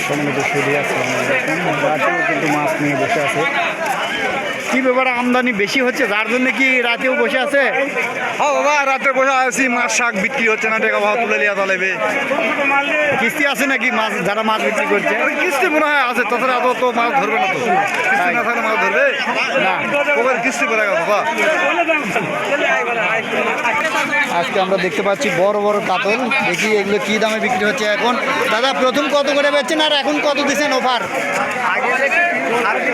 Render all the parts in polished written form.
সম্মানিত সুদী আসসালামু আলাইকুম। রাতেও কিন্তু মাছ নিয়ে বসে আছে। কি ব্যাপারে আমদানি বেশি হচ্ছে যার জন্য কি রাতেও বসে আছে? হ্যাঁ বাবা, রাতে বসে আছি, মাছ শাক বিক্রি হচ্ছে না, টাকা ভাড়া তুলে লিয়া চালাবে। কিস্তি আছে নাকি মাছ যারা মাছ বিক্রি করছে? কিস্তি মনে হয় আছে, তাছাড়া এত তো মাছ ধরবে না তো। কিস্তি না থাকলে মাছ ধরবে না, ওদের কিস্তি করে বাবা। আজকে আমরা দেখতে পাচ্ছি বড় বড় কাতল। দেখি এগুলো কি দামে বিক্রি হচ্ছে এখন। দাদা প্রথম কত করে বেচছেন আর এখন কত দিচ্ছেন অফার?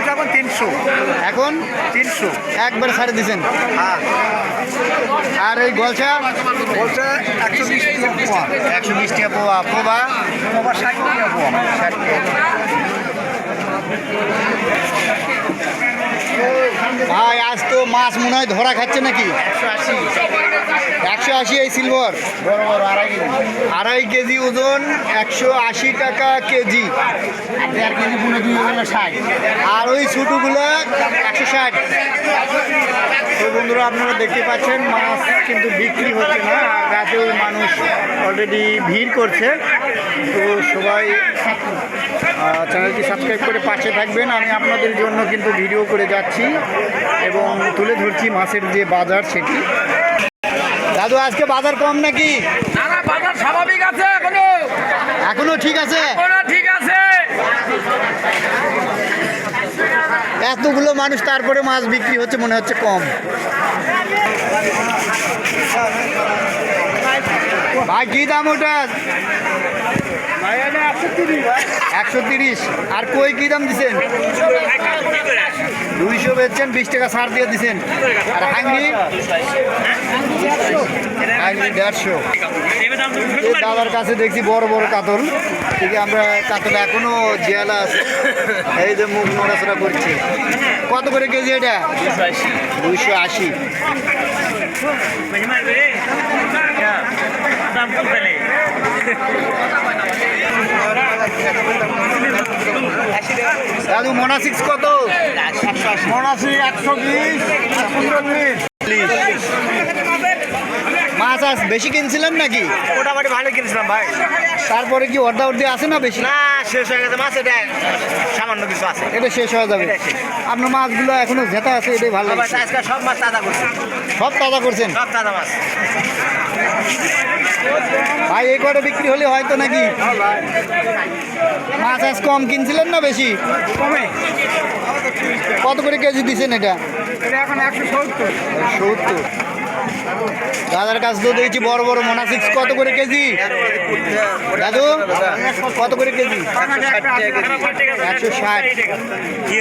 এখন 300, এখন 300 একবারে ছাড়ে দিচ্ছেন। হ্যাঁ। আর এই গলছা বলছে 120 টাকা পোয়া, 120 টাকা পোয়া। পোবা বাবা 60 টাকা পোয়া। ভাই আজ তো মাছ মনে হয় ধরা খাচ্ছে নাকি? 180 এই সিলভার বড় বড় 2.5 কেজি ওজন, 180 টাকা কেজি। 1.5 কেজি পুনে 260। আর ওই ছোটোগুলো 160। তো বন্ধুরা আপনারা দেখতে পাচ্ছেন মাছ কিন্তু বিক্রি হচ্ছে না। আর রাতেও মানুষ অলরেডি ভিড় করছে। তো সবাই চ্যানেলটি সাবস্ক্রাইব করে পাশে থাকবেন। আমি আপনাদের জন্য কিন্তু ভিডিও করে যাচ্ছি এবং তুলে ধরছি মাছের যে বাজার সেটি। দাদু আজকে বাজার কম নাকি? না না, বাজার স্বাভাবিক আছে, এখনো ঠিক আছে? ঠিক আছে। এতগুলো মানুষ তারপরে মাছ বিক্রি হচ্ছে মনে হচ্ছে কম। ভাই কি দাম ওটা? 130। আর কই কি দাম দিচ্ছেন? 200 বেচছেন, 20 টাকা ছাড় দিয়ে দিচ্ছেন। আর হাঙ্গি 150। এই দাদার কাছে দেখছি বড় বড় কাতল। ঠিক আমরা কাতল এখনো জিয়ালা আছে, এই যে মুখ নড়াচড়া করছে। কত করে কেজি এটা? 280। দাদু মোনাসিক্স কত? মনাসি 120, 115। মাছ আজ বেশি কিনছিলেন নাকি? মোটামুটি ভালো কিনছিলাম ভাই। তারপরে কি অর্ধা অর্ধি আছে না বেশি? না, শেষ হয়ে গেছে মাছ, এটা সামান্য কিছু আছে। এটা শেষ হয়ে যাবে। আপনার মাছগুলো এখনো জেতা আছে, এটাই ভালো লাগছে। আজকে সব মাছ তাজা করছে, সব তাজা করছেন? সব তাজা মাছ। ভাই এই কটা বিক্রি হলে হয়তো নাকি? মাছ আজ কম কিনছিলেন না বেশি? কমে কত করে কেজি দিচ্ছেন এটা? এটা এখন 170। 70। দাদার কাছ তো দেখছি বড় বড় মোনাসিক্স। কত করে কেজি দাদু? কত করে কেজি? 160। কি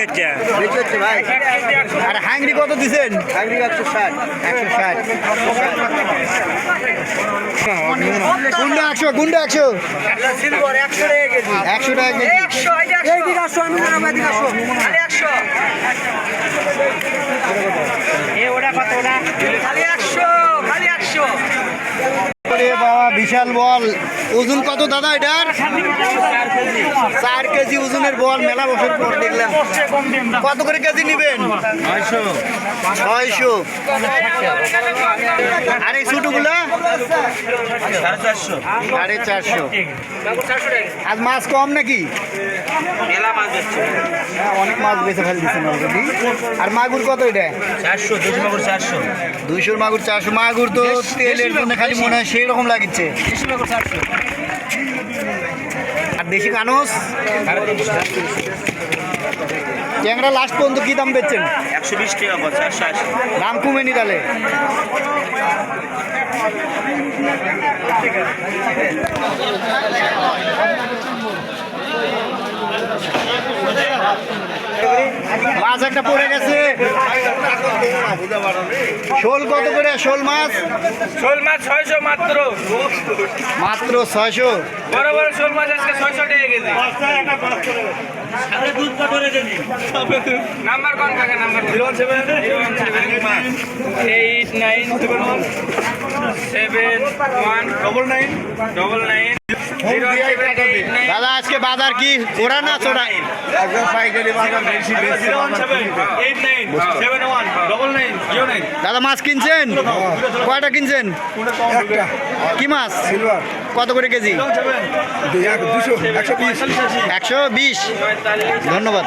হচ্ছে ভাই আর হাঙ্গরি কত দিচ্ছেন? 160। 160। গুন্ডা 100, গুন্ডা 100। সিলভার 100 টাকা কেজি। 100 টাকা কেজি। 100, এইদিকে আসো, আমি জানাবো, এদিকে আসো। খালি 100। ওটা কত? ওটা খালি 100, খালি 100। ওরে বাবা বিশাল বল। ওজন কত দাদা এটার? 4 কেজি ওজনের বল। মেলা বছর পর দেখলাম। কত করে কেজি নেবেন? 600। আর এই ছোটগুলা 450। আজ মাছ কম নাকি? হ্যাঁ, অনেক মাছ বেছে ফেল দিচ্ছেন অলরেডি। আর মাগুর কত এটা? 200 মাগুর 400। মাগুর তো তেলের জন্য খালি মনে হয় সেই রকম লাগিচ্ছে। আর দেশি কানস ট্যাংরা লাস্ট পর্যন্ত কি দাম বেচছেন? 120 টাকা, 180। দাম কমেনি তাহলে? মাছ একটা পড়ে গেছে। শোল কত করে? শোল মাছ? শোল মাছ 600 মাত্র। মাত্র 600। বড় বড় শোল মাছ আজকে 600 টাকা কেজি। নাম্বার কোন কাকা? নাম্বার 0178971999999। দাদা আজকে বাজার কি ওরা না চোরা? দাদা মাছ কিনছেন? কয়টা কিনছেন? কি মাছ? কত করে কেজি? 120। ধন্যবাদ।